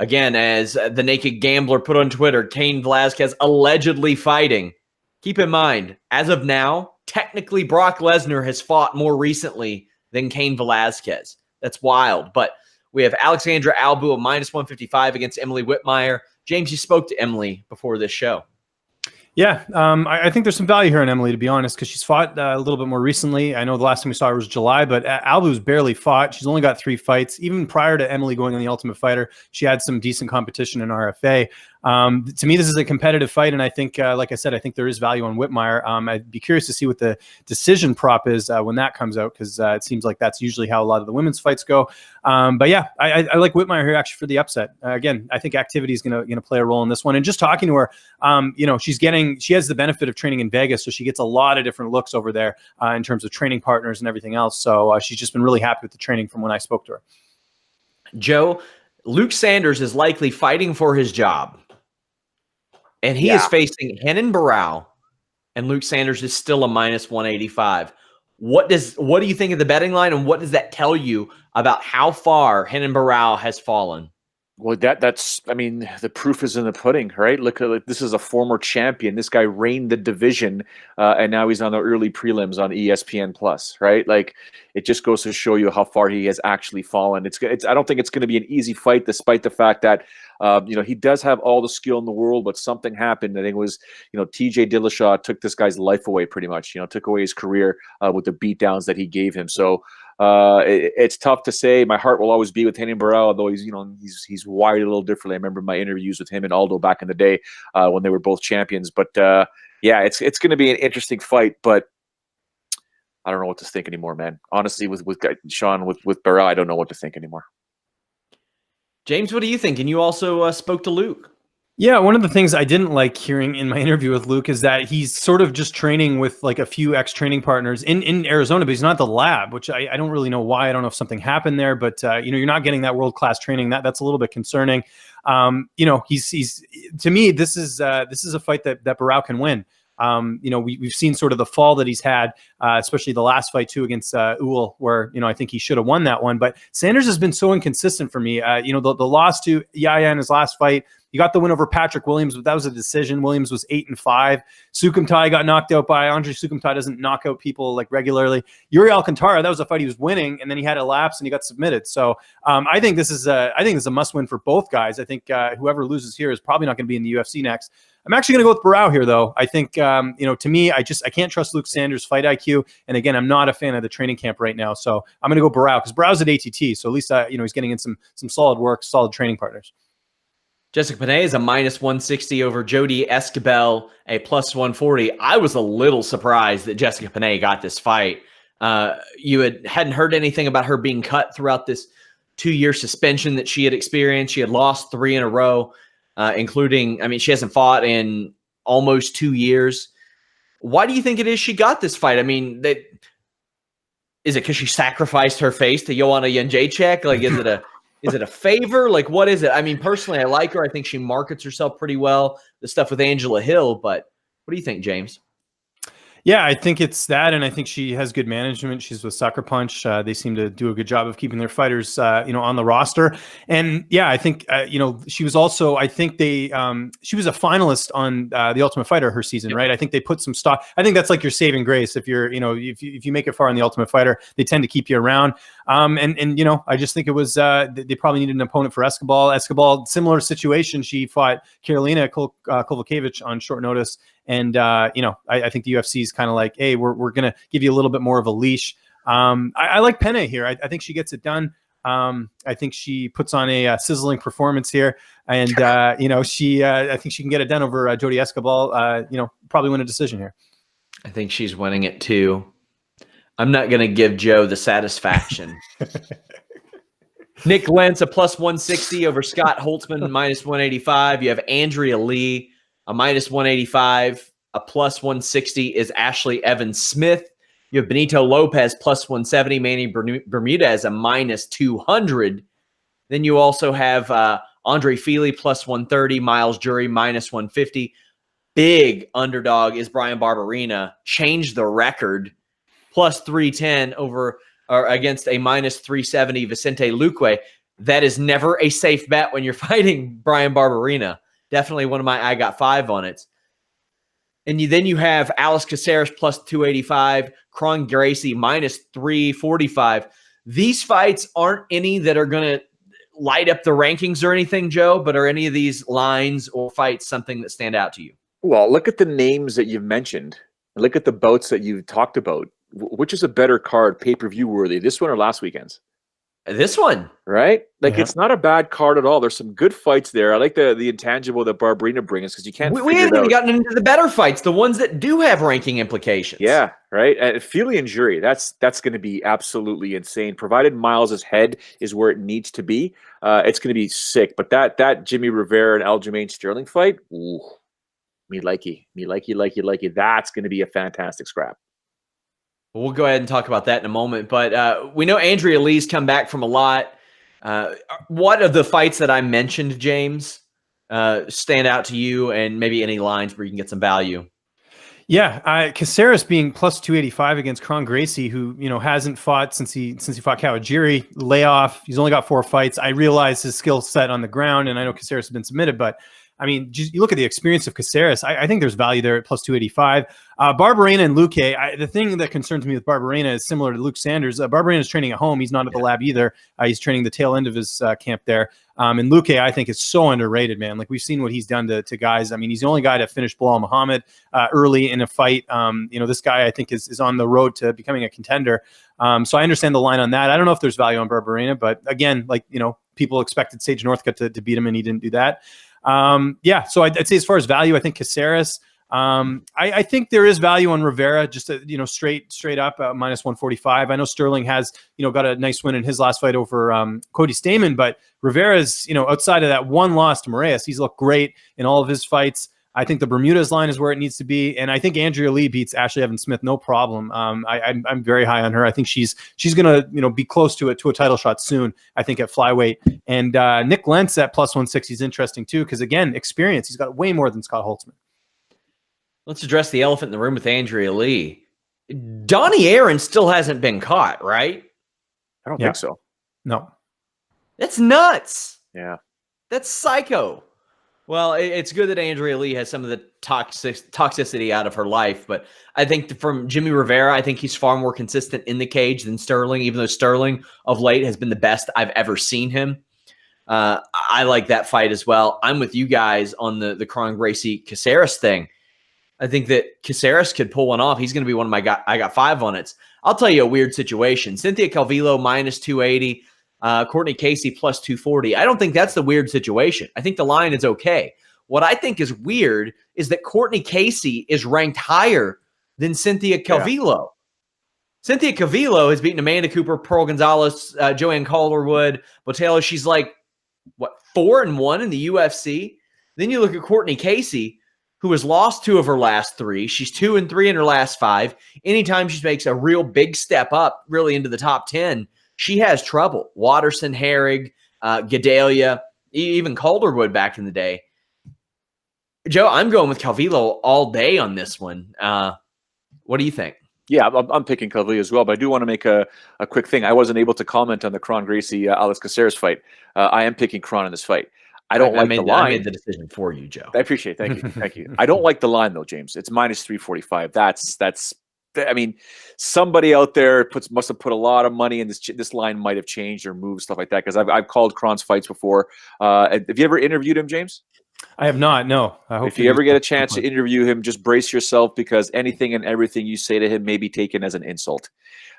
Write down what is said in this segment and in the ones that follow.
Again, as the Naked Gambler put on Twitter, Cain Velasquez allegedly fighting. Keep in mind, as of now, technically Brock Lesnar has fought more recently than Cain Velasquez. That's wild. But we have Alexandra Albu at -155 against Emily Whitmire. James, you spoke to Emily before this show. Yeah, I think there's some value here on Emily, to be honest, because she's fought a little bit more recently. I know the last time we saw her was July, but Albu's barely fought. She's only got 3 fights. Even prior to Emily going on the Ultimate Fighter, she had some decent competition in RFA. To me, this is a competitive fight, and I think, like I said, I think there is value on Whitmire. I'd be curious to see what the decision prop is when that comes out, because it seems like that's usually how a lot of the women's fights go. But yeah, I like Whitmire here actually for the upset. Again, I think activity is gonna play a role in this one. And just talking to her, she has the benefit of training in Vegas, so she gets a lot of different looks over there in terms of training partners and everything else. So she's just been really happy with the training from when I spoke to her. Joe, Luke Sanders is likely fighting for his job. And he is facing Renan Barão, and Luke Sanders is still a -185. What do you think of the betting line, and what does that tell you about how far Renan Barão has fallen? Well, that's I mean, the proof is in the pudding, right? Look, this is a former champion. This guy reigned the division, and now he's on the early prelims on ESPN Plus, right? Like, it just goes to show you how far he has actually fallen. I don't think it's going to be an easy fight, despite the fact that he does have all the skill in the world, but something happened. I think it was, TJ Dillashaw took this guy's life away pretty much, took away his career with the beatdowns that he gave him. So it's tough to say. My heart will always be with Renan Barão, although he's wired a little differently. I remember my interviews with him and Aldo back in the day when they were both champions. But yeah, it's going to be an interesting fight, but I don't know what to think anymore, man. Honestly, with Sean, with Barão, I don't know what to think anymore. James, what do you think? And you also spoke to Luke. Yeah, one of the things I didn't like hearing in my interview with Luke is that he's sort of just training with like a few ex-training partners in Arizona, but he's not at the lab, which I don't really know why. I don't know if something happened there, but you're not getting that world-class training. That's a little bit concerning. He's to me, this is a fight that Barão can win. We've seen sort of the fall that he's had, especially the last fight too against Uhl, where I think he should have won that one. But Sanders has been so inconsistent for me. The loss to Yaya in his last fight. He got the win over Patrick Williams, but that was a decision. Williams was 8-5. Sukumtai got knocked out by Andre. Sukumtai doesn't knock out people like regularly. Yuri Alcantara, that was a fight he was winning, and then he had a lapse and he got submitted. So I think this is a must-win for both guys. I think whoever loses here is probably not going to be in the UFC next. I'm actually going to go with Barão here, though. I think, to me, I can't trust Luke Sanders' fight IQ. And again, I'm not a fan of the training camp right now. So I'm going to go Barão because Barão's at ATT. So at least, he's getting in some solid work, solid training partners. Jessica Penne is a -160 over Jodie Esquibel, a +140. I was a little surprised that Jessica Penne got this fight. You hadn't heard anything about her being cut throughout this 2-year suspension that she had experienced. She had lost 3 in a row, including, she hasn't fought in almost 2 years. Why do you think it is she got this fight? Is it because she sacrificed her face to Joanna Jędrzejczyk? Like, is it a favor? Like, what is it? Personally, I like her. I think she markets herself pretty well. The stuff with Angela Hill, but what do you think, James? Yeah, I think it's that, and I think she has good management. She's with Sucker Punch. They seem to do a good job of keeping their fighters, on the roster. And yeah, I think, she was also, she was a finalist on the Ultimate Fighter her season, right? I think they put some stock. I think that's like your saving grace. If you're, if you make it far on the Ultimate Fighter, they tend to keep you around. I just think it was, they probably needed an opponent for Esquibel. Esquibel, similar situation. She fought Karolina Kowalkiewicz on short notice. And, I think the UFC is kind of like, hey, we're going to give you a little bit more of a leash. I like Penne here. I think she gets it done. I think she puts on a sizzling performance here. And, I think she can get it done over Jodie Esquibel, probably win a decision here. I think she's winning it too. I'm not going to give Joe the satisfaction. Nick Lentz, a +160 over Scott Holtzman, -185. You have Andrea Lee, a -185, a +160 is Ashley Evans Smith. You have Benito Lopez +170, Manny Bermudez a -200. Then you also have Andre Feely +130, Miles Jury -150. Big underdog is Brian Barberena, changed the record, +310 over or against a -370 Vicente Luque. that is never a safe bet when you're fighting Brian Barberena. Definitely one of my I got 5 on it. And then you have Alex Caceres plus 285, Kron Gracie minus 345. These fights aren't any that are going to light up the rankings or anything, Joe, but are any of these lines or fights something that stand out to you? Well, look at the names that you've mentioned. Look at the bouts that you've talked about. Which is a better card, pay-per-view worthy, this one or last weekend's? This one. Right? Like, it's not a bad card at all. There's some good fights there. I like the intangible that Barberena brings because you can't We haven't even gotten into the better fights, the ones that do have ranking implications. Yeah, right. And Feely and Jury, that's going to be absolutely insane. Provided Miles' head is where it needs to be, it's going to be sick. But that Jimmy Rivera and Aljamain Sterling fight, ooh, me likey. That's going to be a fantastic scrap. We'll go ahead and talk about that in a moment. But we know Andrea Lee's come back from a lot. What of the fights that I mentioned, James, stand out to you, and maybe any lines where you can get some value? Yeah, Caceres being plus 285 against Kron Gracie, who hasn't fought since he fought Kawajiri. Layoff. He's only got 4 fights. I realize his skill set on the ground, and I know Caceres has been submitted, but I mean, just, you look at the experience of Caceres. I think there's value there at plus 285. Barberena and Luque. The thing that concerns me with Barberena is similar to Luke Sanders. Barberena is training at home. He's not at the lab either. He's training the tail end of his camp there. And Luque, I think, is so underrated, man. Like, we've seen what he's done to guys. I mean, he's the only guy to finish Bilal Muhammad early in a fight. This guy, I think, is on the road to becoming a contender. So I understand the line on that. I don't know if there's value on Barberena, but again, people expected Sage Northcutt to beat him, and he didn't do that. So I'd say as far as value, I think Caceres. I think there is value on Rivera, just straight up minus 145. I know Sterling has got a nice win in his last fight over Cody Stamann, but Rivera's outside of that one loss to Moraes, he's looked great in all of his fights. I think the Bermudez line is where it needs to be, and I think Andrea Lee beats Ashley Evans Smith no problem. I'm very high on her. I think she's gonna be close to a title shot soon. I think at flyweight, and Nick Lentz at plus 160 is interesting too because again, experience. He's got way more than Scott Holtzman. Let's address the elephant in the room with Andrea Lee. Donnie Aaron still hasn't been caught, right? I don't think so. No, that's nuts. Yeah, that's psycho. Well, it's good that Andrea Lee has some of the toxicity out of her life, but I think from Jimmy Rivera, I think he's far more consistent in the cage than Sterling, even though Sterling of late has been the best I've ever seen him. I like that fight as well. I'm with you guys on the Kron Gracie Caceres thing. I think that Caceres could pull one off. He's going to be one of my I got 5 on it. I'll tell you a weird situation. Cynthia Calvillo minus 280. Courtney Casey plus 240. I don't think that's the weird situation. I think the line is okay. What I think is weird is that Courtney Casey is ranked higher than Cynthia Calvillo. Yeah. Cynthia Calvillo has beaten Amanda Cooper, Pearl Gonzalez, Joanne Calderwood, Botello. She's like, 4-1 in the UFC? Then you look at Courtney Casey, who has lost 2 of her last 3. She's 2-3 in her last 5. Anytime she makes a real big step up, really into the top 10, she has trouble. Watterson, Herrig, Gedalia, even Calderwood back in the day. Joe, I'm going with Calvillo all day on this one. What do you think? Yeah, I'm picking Calvillo as well, but I do want to make a quick thing. I wasn't able to comment on the Kron Gracie Alex Caceres fight. I am picking Kron in this fight. I like the line. I made the decision for you, Joe. I appreciate it. Thank you. Thank you. I don't like the line, though, James. It's minus 345. That's. I mean, somebody out there must have put a lot of money in this. This line might have changed or moved, stuff like that. Because I've called Kron's fights before. Have you ever interviewed him, James? I have not. No. I hope if you ever get a chance to interview him, just brace yourself because anything and everything you say to him may be taken as an insult.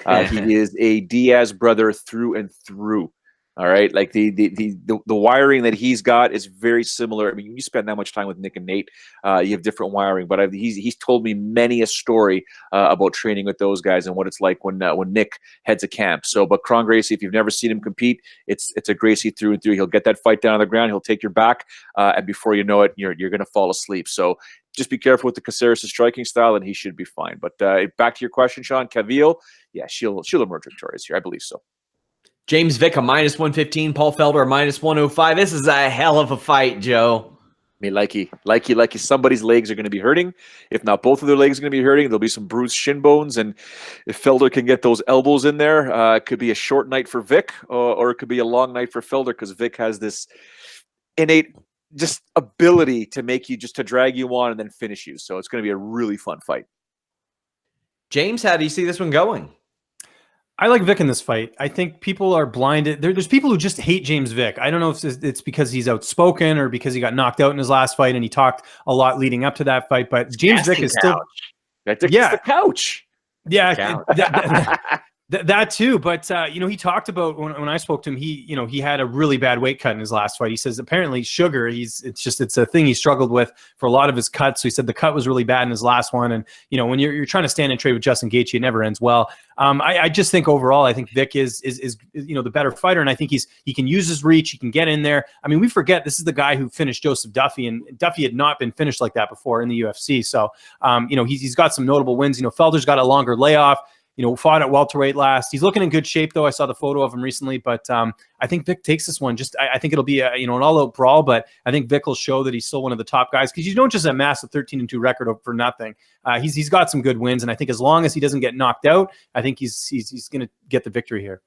He is a Diaz brother through and through. All right, like the wiring that he's got is very similar. I mean, you spend that much time with Nick and Nate, you have different wiring. But he's told me many a story about training with those guys and what it's like when Nick heads a camp. So, but Kron Gracie, if you've never seen him compete, it's a Gracie through and through. He'll get that fight down on the ground. He'll take your back, and before you know it, you're going to fall asleep. So just be careful with the Caceres' striking style, and he should be fine. But back to your question, Sean, Calvillo, yeah, she'll emerge victorious here. I believe so. James Vick, a minus 115. Paul Felder, a minus 105. This is a hell of a fight, Joe. I mean, likey, somebody's legs are going to be hurting. If not both of their legs are going to be hurting, there'll be some bruised shin bones. And if Felder can get those elbows in there, it could be a short night for Vic, or it could be a long night for Felder, because Vic has this innate just ability to make you, just to drag you on and then finish you. So it's going to be a really fun fight. James, how do you see this one going? I like Vic in this fight. I think people are blinded. There's people who just hate James Vic. I don't know if it's because he's outspoken or because he got knocked out in his last fight and he talked a lot leading up to that fight. But James Vic is still... That's the couch. Yeah, that too. But he talked about when I spoke to him, he had a really bad weight cut in his last fight. He says apparently sugar, it's a thing he struggled with for a lot of his cuts. So he said the cut was really bad in his last one. And when you're trying to stand and trade with Justin Gaethje, it never ends well. I just think overall, I think Vic is the better fighter, and I think he can use his reach, he can get in there. I mean, we forget this is the guy who finished Joseph Duffy, and Duffy had not been finished like that before in the UFC. So he's got some notable wins. Felder's got a longer layoff. Fought at welterweight last. He's looking in good shape, though. I saw the photo of him recently, but I think Vic takes this one. I think it'll be an all-out brawl, but I think Vic will show that he's still one of the top guys, because you don't just amass a 13-2 record for nothing. He's got some good wins, and I think as long as he doesn't get knocked out, I think he's going to get the victory here.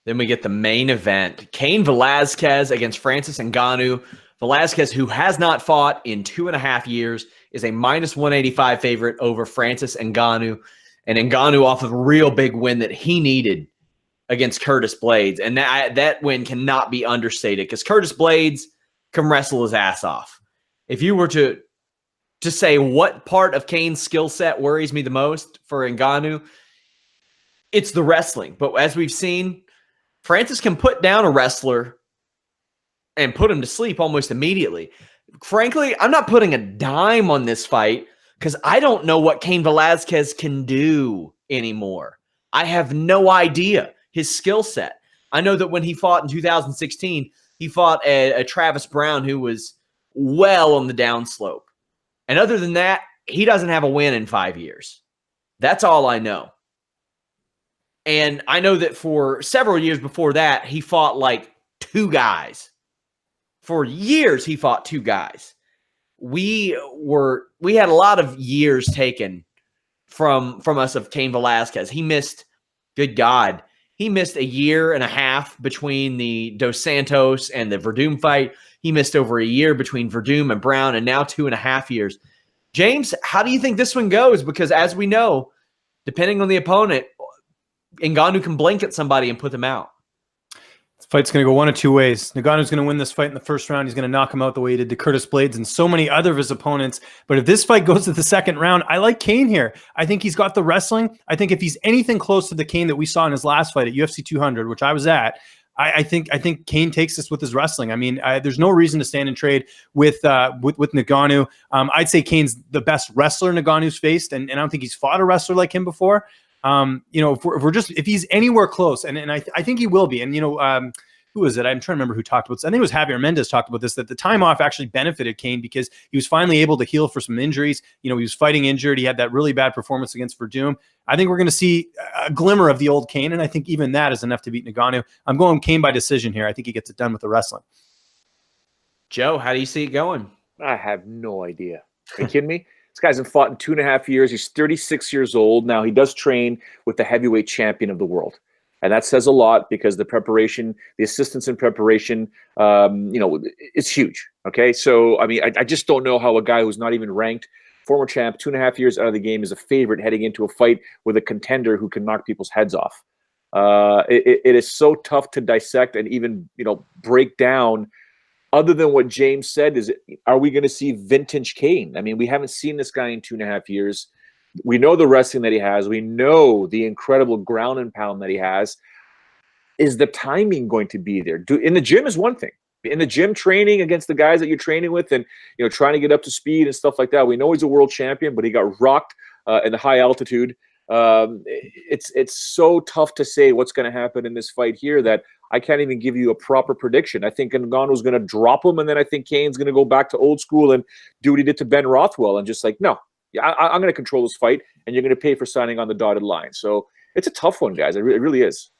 Then we get the main event: Cain Velasquez against Francis Ngannou. Velasquez, who has not fought in 2.5 years, is a -185 favorite over Francis Ngannou. And Ngannou off of a real big win that he needed against Curtis Blades. And that win cannot be understated, because Curtis Blades can wrestle his ass off. If you were to say what part of Cain's skill set worries me the most for Ngannou, it's the wrestling. But as we've seen, Francis can put down a wrestler and put him to sleep almost immediately. Frankly, I'm not putting a dime on this fight, because I don't know what Cain Velasquez can do anymore. I have no idea his skill set. I know that when he fought in 2016, he fought a Travis Brown who was well on the downslope. And other than that, he doesn't have a win in 5 years. That's all I know. And I know that for several years before that, he fought like 2 guys. For years, he fought 2 guys. We had a lot of years taken from us of Cain Velasquez. He missed, good God, he missed 1.5 years between the Dos Santos and the Verdum fight. He missed over 1 year between Verdum and Brown, and now 2.5 years. James, how do you think this one goes? Because as we know, depending on the opponent, Ngannou can blink at somebody and put them out. This fight's going to go one of 2 ways. Ngannou's going to win this fight in the first round. He's going to knock him out the way he did to Curtis Blades and so many other of his opponents. But if this fight goes to the second round, I like Cain here. I think he's got the wrestling. I think if he's anything close to the Cain that we saw in his last fight at UFC 200, which I was at, I think Cain takes this with his wrestling. I mean, there's no reason to stand and trade with Ngannou. I'd say Cain's the best wrestler Ngannou's faced, and I don't think he's fought a wrestler like him before. If he's anywhere close, and I think he will be, and who is it? I'm trying to remember who talked about this. I think it was Javier Mendez talked about this, that the time off actually benefited Cain because he was finally able to heal for some injuries. He was fighting injured. He had that really bad performance against Verdum. I think we're going to see a glimmer of the old Cain, and I think even that is enough to beat Ngannou. I'm going Cain by decision here. I think he gets it done with the wrestling. Joe, how do you see it going? I have no idea. Are you kidding me? This guy's been fought in 2.5 years. He's 36 years old. Now, he does train with the heavyweight champion of the world. And that says a lot because the preparation, the assistance in preparation, it's huge. Okay. So, I mean, I just don't know how a guy who's not even ranked, former champ, 2.5 years out of the game, is a favorite heading into a fight with a contender who can knock people's heads off. It is so tough to dissect and even, break down. Other than what James said, are we going to see vintage Cain? I mean, we haven't seen this guy in 2.5 years. We know the wrestling that he has. We know the incredible ground and pound that he has. Is the timing going to be there? In the gym is one thing. In the gym, training against the guys that you're training with and trying to get up to speed and stuff like that. We know he's a world champion, but he got rocked in the high altitude. It's so tough to say what's going to happen in this fight here that I can't even give you a proper prediction. I think Ngannou's going to drop him, and then I think Cain's going to go back to old school and do what he did to Ben Rothwell and just like, no, I'm going to control this fight, and you're going to pay for signing on the dotted line. So it's a tough one, guys. It really is.